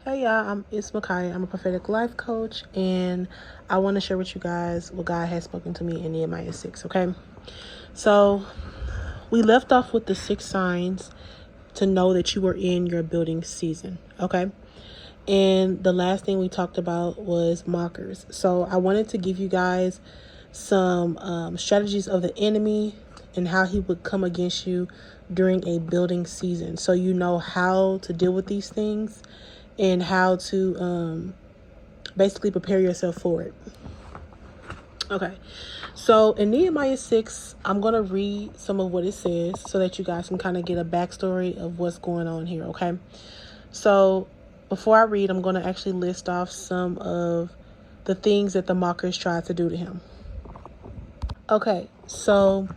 Hey y'all, it's Makai. I'm a prophetic life coach, and I want to share with you guys what God has spoken to me in Nehemiah 6, okay? So, we left off with the 6 signs to know that you were in your building season, okay? And the last thing we talked about was mockers. So, I wanted to give you guys some strategies of the enemy and how he would come against you during a building season, so you know how to deal with these things and how to basically prepare yourself for it. Okay, so in Nehemiah 6, I'm going to read some of what it says so that you guys can kind of get a backstory of what's going on here, okay? So before I read, I'm going to actually list off some of the things that the mockers tried to do to him. Okay, so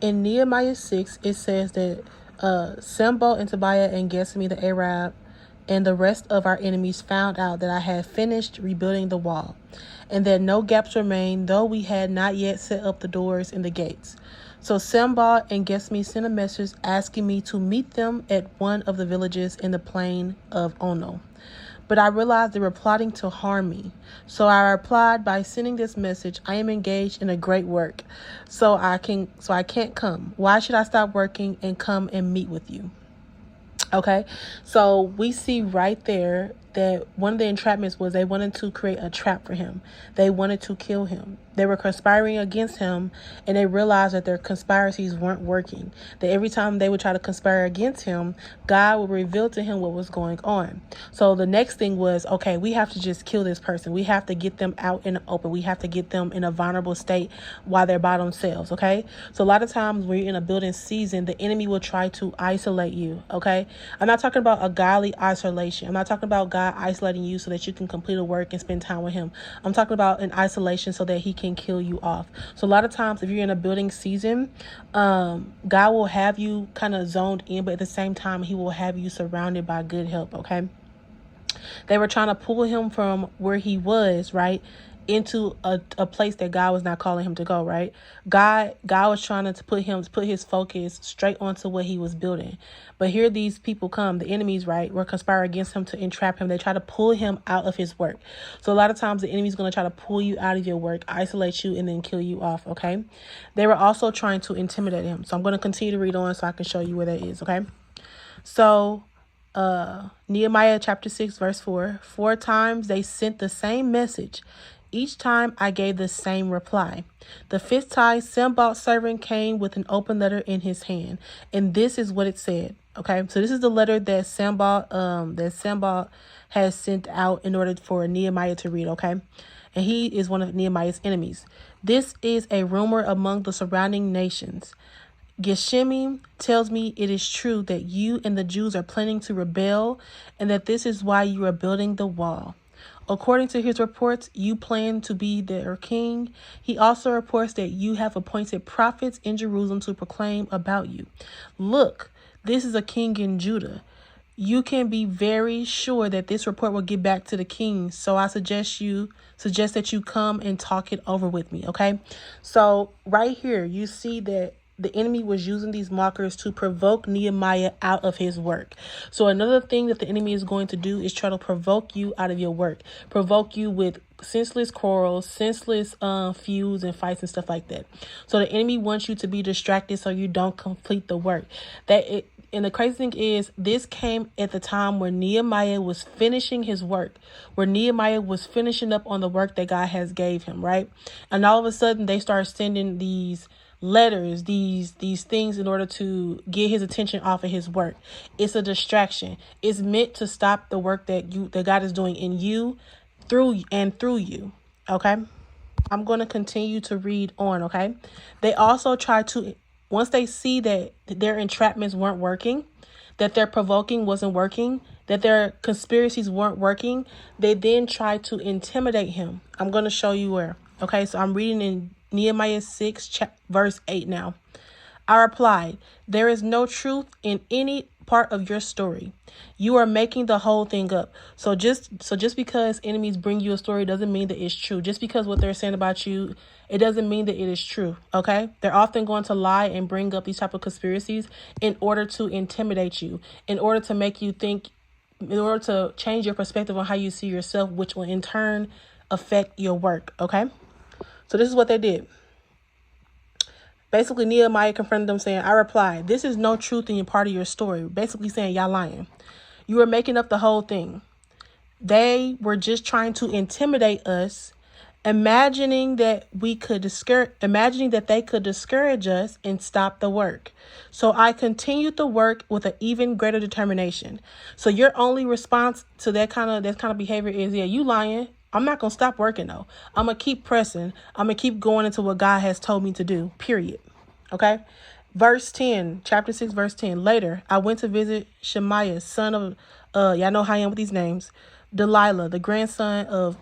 in Nehemiah 6, it says that Sanballat and Tobiah and Geshem the Arab and the rest of our enemies found out that I had finished rebuilding the wall, and that no gaps remained, though we had not yet set up the doors and the gates. So Sanballat and Geshem sent a message asking me to meet them at one of the villages in the plain of Ono. But I realized they were plotting to harm me. So I replied by sending this message: I am engaged in a great work, so I can't come. Why should I stop working and come and meet with you? Okay, so we see right there that one of the entrapments was they wanted to create a trap for him. They wanted to kill him. They were conspiring against him, and they realized that their conspiracies weren't working. That every time they would try to conspire against him, God would reveal to him what was going on. So the next thing was, okay, we have to just kill this person. We have to get them out in the open. We have to get them in a vulnerable state while they're by themselves, okay? So a lot of times when you're in a building season, the enemy will try to isolate you, okay? I'm not talking about a godly isolation. I'm not talking about God isolating you so that you can complete a work and spend time with him. I'm talking about an isolation so that he can kill you off. So a lot of times if you're in a building season, God will have you kind of zoned in, but at the same time, he will have you surrounded by good help, okay? They were trying to pull him from where he was, right, into a place that God was not calling him to go, right? God was trying to put his focus straight onto what he was building. But here these people come, the enemies, right, were conspiring against him to entrap him. They try to pull him out of his work. So a lot of times the enemy's going to try to pull you out of your work, isolate you, and then kill you off, okay? They were also trying to intimidate him. So I'm going to continue to read on so I can show you where that is, okay? So Nehemiah chapter 6 verse 4. 4 times they sent the same message. Each time I gave the same reply. The 5th time, Sanballat's servant came with an open letter in his hand, and this is what it said. Okay, so this is the letter that Sanballat has sent out in order for Nehemiah to read. Okay, and he is one of Nehemiah's enemies. This is a rumor among the surrounding nations. Geshem tells me it is true that you and the Jews are planning to rebel, and that this is why you are building the wall. According to his reports, you plan to be their king. He also reports that you have appointed prophets in Jerusalem to proclaim about you. Look, this is a king in Judah. You can be very sure that this report will get back to the king. So I suggest that you come and talk it over with me. Okay. So right here, you see that the enemy was using these mockers to provoke Nehemiah out of his work. So another thing that the enemy is going to do is try to provoke you out of your work, provoke you with senseless quarrels, senseless feuds and fights and stuff like that. So the enemy wants you to be distracted so you don't complete the work. And the crazy thing is, this came at the time where Nehemiah was finishing his work, where Nehemiah was finishing up on the work that God has gave him, right? And all of a sudden they start sending these letters, these things in order to get his attention off of his work. It's a distraction. It's meant to stop the work that God is doing in you, through you. Okay, I'm going to continue to read on. Okay, they also try to, once they see that their entrapments weren't working, that their provoking wasn't working, that their conspiracies weren't working, they then try to intimidate him. I'm going to show you where. Okay, so I'm reading in Nehemiah 6, verse 8 now. I replied, there is no truth in any part of your story. You are making the whole thing up. So just because enemies bring you a story doesn't mean that it's true. Just because what they're saying about you, it doesn't mean that it is true. Okay? They're often going to lie and bring up these type of conspiracies in order to intimidate you, in order to make you think in order to change your perspective on how you see yourself, which will in turn affect your work. Okay. So this is what they did. Basically, Nehemiah confronted them saying, I replied, this is no truth in your part of your story. Basically saying, y'all lying. You were making up the whole thing. They were just trying to intimidate us, imagining that they could discourage us and stop the work. So I continued the work with an even greater determination. So your only response to that kind of behavior is, yeah, you lying. I'm not going to stop working though. I'm going to keep pressing. I'm going to keep going into what God has told me to do, period. Okay. Verse 10, chapter 6, verse 10. Later, I went to visit Shemaiah, son of, y'all know how I am with these names, Delilah, the grandson of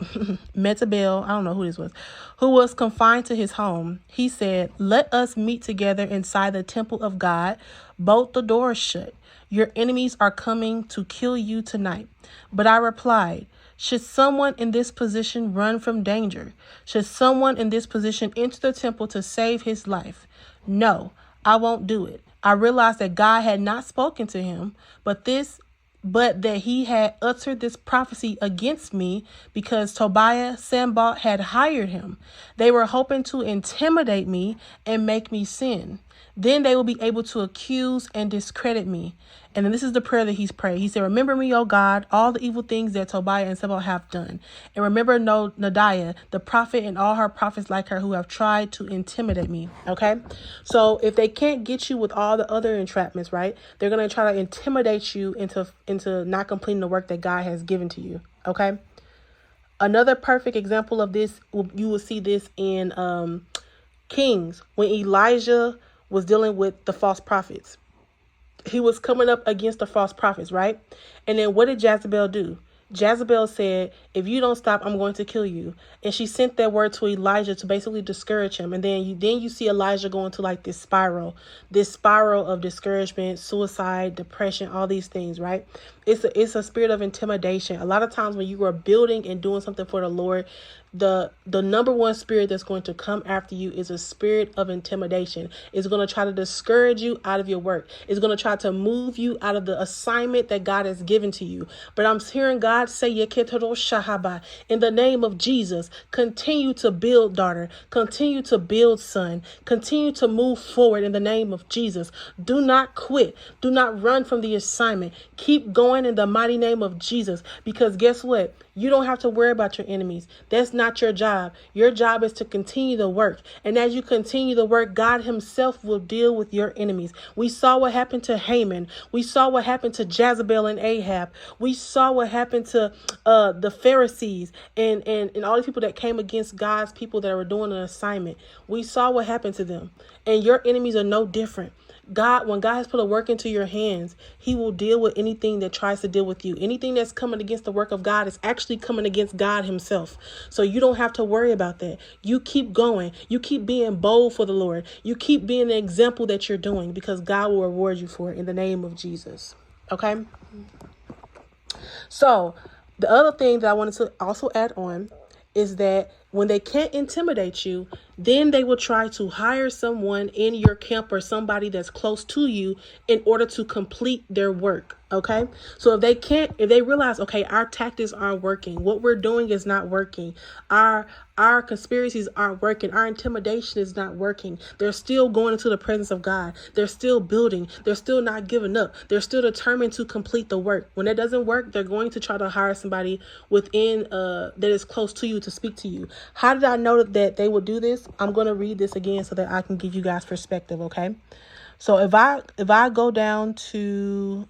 Metabel, I don't know who this was, who was confined to his home. He said, let us meet together inside the temple of God, both the doors shut. Your enemies are coming to kill you tonight. But I replied, should someone in this position run from danger? Should someone in this position enter the temple to save his life? No, I won't do it. I realized that God had not spoken to him, but that he had uttered this prophecy against me because Tobiah Sanballat had hired him. They were hoping to intimidate me and make me sin. Then they will be able to accuse and discredit me. And then this is the prayer that he's prayed. He said, remember me, O God, all the evil things that Tobiah and Sanballat have done. And remember Nadiah, the prophet, and all her prophets like her who have tried to intimidate me. Okay. So if they can't get you with all the other entrapments, right, they're going to try to intimidate you into not completing the work that God has given to you. Okay. Another perfect example of this, you will see this in Kings, when Elijah was dealing with the false prophets. He was coming up against the false prophets, right? And then what did Jezebel do? Jezebel said, if you don't stop, I'm going to kill you. And she sent that word to Elijah to basically discourage him. And then you see Elijah go into like this spiral of discouragement, suicide, depression, all these things, right? It's a spirit of intimidation. A lot of times when you are building and doing something for the Lord, the number one spirit that's going to come after you is a spirit of intimidation. It's going to try to discourage you out of your work. It's going to try to move you out of the assignment that God has given to you. But I'm hearing God say, in the name of Jesus, continue to build, daughter. Continue to build, son. Continue to move forward in the name of Jesus. Do not quit. Do not run from the assignment. Keep going in the mighty name of Jesus. Because guess what? You don't have to worry about your enemies. That's not your job. Your job is to continue the work. And as you continue the work, God himself will deal with your enemies. We saw what happened to Haman. We saw what happened to Jezebel and Ahab. We saw what happened to the Pharisees and all these people that came against God's people that were doing an assignment. We saw what happened to them. And your enemies are no different. When God has put a work into your hands, he will deal with anything that tries to deal with you. Anything that's coming against the work of God is actually coming against God himself. So you don't have to worry about that. You keep going. You keep being bold for the Lord. You keep being the example that you're doing, because God will reward you for it in the name of Jesus. Okay. So the other thing that I wanted to also add on is that when they can't intimidate you, then they will try to hire someone in your camp or somebody that's close to you in order to complete their work. Okay. So if they realize, okay, our tactics aren't working, what we're doing is not working, our conspiracies aren't working, our intimidation is not working, they're still going into the presence of God. They're still building. They're still not giving up. They're still determined to complete the work. When it doesn't work, they're going to try to hire somebody within that is close to you to speak to you. How did I know that they would do this? I'm going to read this again so that I can give you guys perspective. Okay. So if I go down to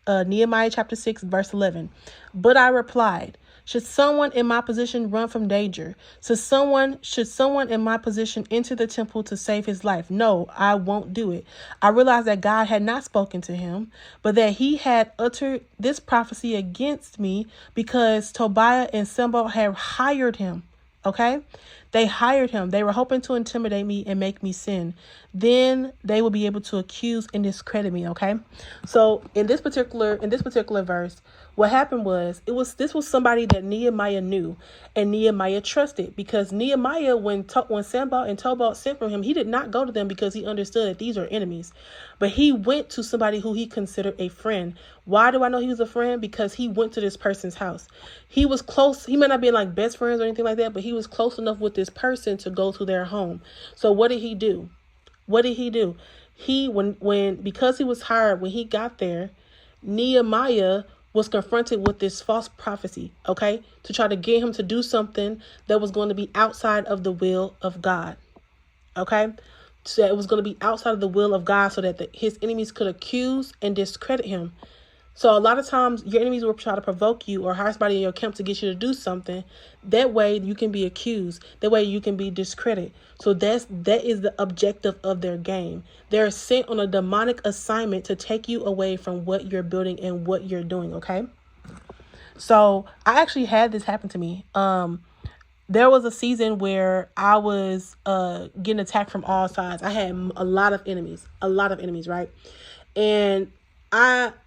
Nehemiah chapter 6, verse 11, but I replied, should someone in my position run from danger? Should someone in my position enter the temple to save his life? No, I won't do it. I realized that God had not spoken to him, but that he had uttered this prophecy against me because Tobiah and Sanballat had hired him. Okay. They hired him. They were hoping to intimidate me and make me sin. Then they will be able to accuse and discredit me. Okay. So in this particular verse, what happened was this was somebody that Nehemiah knew and Nehemiah trusted, because Nehemiah, when Sanballat and Tobiah sent from him, he did not go to them because he understood that these are enemies, but he went to somebody who he considered a friend. Why do I know he was a friend? Because he went to this person's house. He was close. He might not be like best friends or anything like that, but he was close enough with this person to go to their home. So what did he do? What did he do? Because he was hired, when he got there, Nehemiah was confronted with this false prophecy, okay, to try to get him to do something that was going to be outside of the will of God, okay? So it was going to be outside of the will of God so that his enemies could accuse and discredit him. So a lot of times your enemies will try to provoke you or hire somebody in your camp to get you to do something. That way you can be accused. That way you can be discredited. So that is the objective of their game. They're sent on a demonic assignment to take you away from what you're building and what you're doing. Okay. So I actually had this happen to me. There was a season where I was getting attacked from all sides. I had a lot of enemies, right? And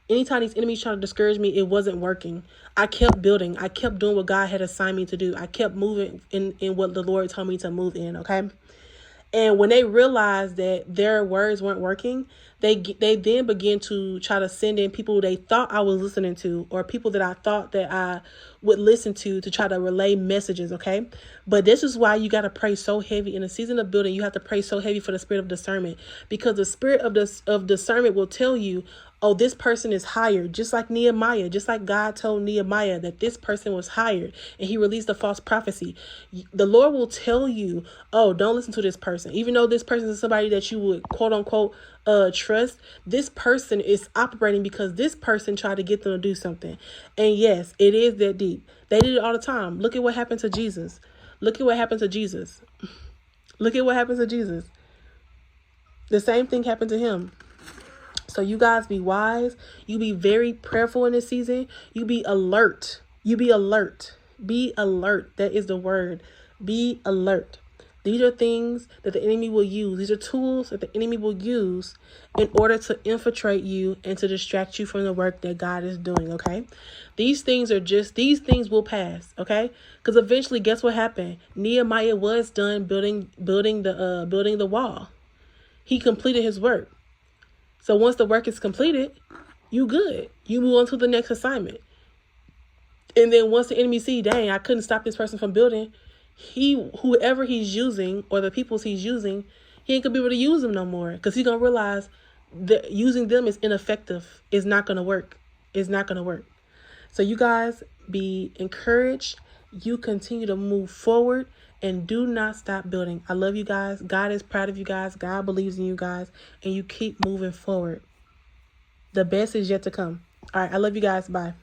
anytime these enemies tried to discourage me, it wasn't working. I kept building. I kept doing what God had assigned me to do. I kept moving in what the Lord told me to move in. Okay. And when they realized that their words weren't working, they then began to try to send in people they thought I was listening to, or people that I thought that I would listen to try to relay messages. Okay. But this is why you got to pray so heavy in the season of building. You have to pray so heavy for the spirit of discernment, because the spirit of discernment will tell you, oh, this person is hired, just like Nehemiah, just like God told Nehemiah that this person was hired and he released a false prophecy. The Lord will tell you, oh, don't listen to this person. Even though this person is somebody that you would quote unquote trust, this person is operating because this person tried to get them to do something. And yes, it is that deep. They did it all the time. Look at what happened to Jesus. Look at what happened to Jesus. Look at what happened to Jesus. The same thing happened to him. So you guys be wise. You be very prayerful in this season. You be alert. You be alert. Be alert. That is the word. Be alert. These are things that the enemy will use. These are tools that the enemy will use in order to infiltrate you and to distract you from the work that God is doing. Okay. These things will pass. Okay. Because eventually, guess what happened? Nehemiah was done building the wall. He completed his work. So once the work is completed, you good. You move on to the next assignment. And then once the enemy see, dang, I couldn't stop this person from building, whoever he's using or the peoples he's using, he ain't gonna be able to use them no more, because he's gonna realize that using them is ineffective. It's not gonna work. It's not gonna work. So you guys be encouraged. You continue to move forward. And do not stop building. I love you guys. God is proud of you guys. God believes in you guys. And you keep moving forward. The best is yet to come. All right. I love you guys. Bye.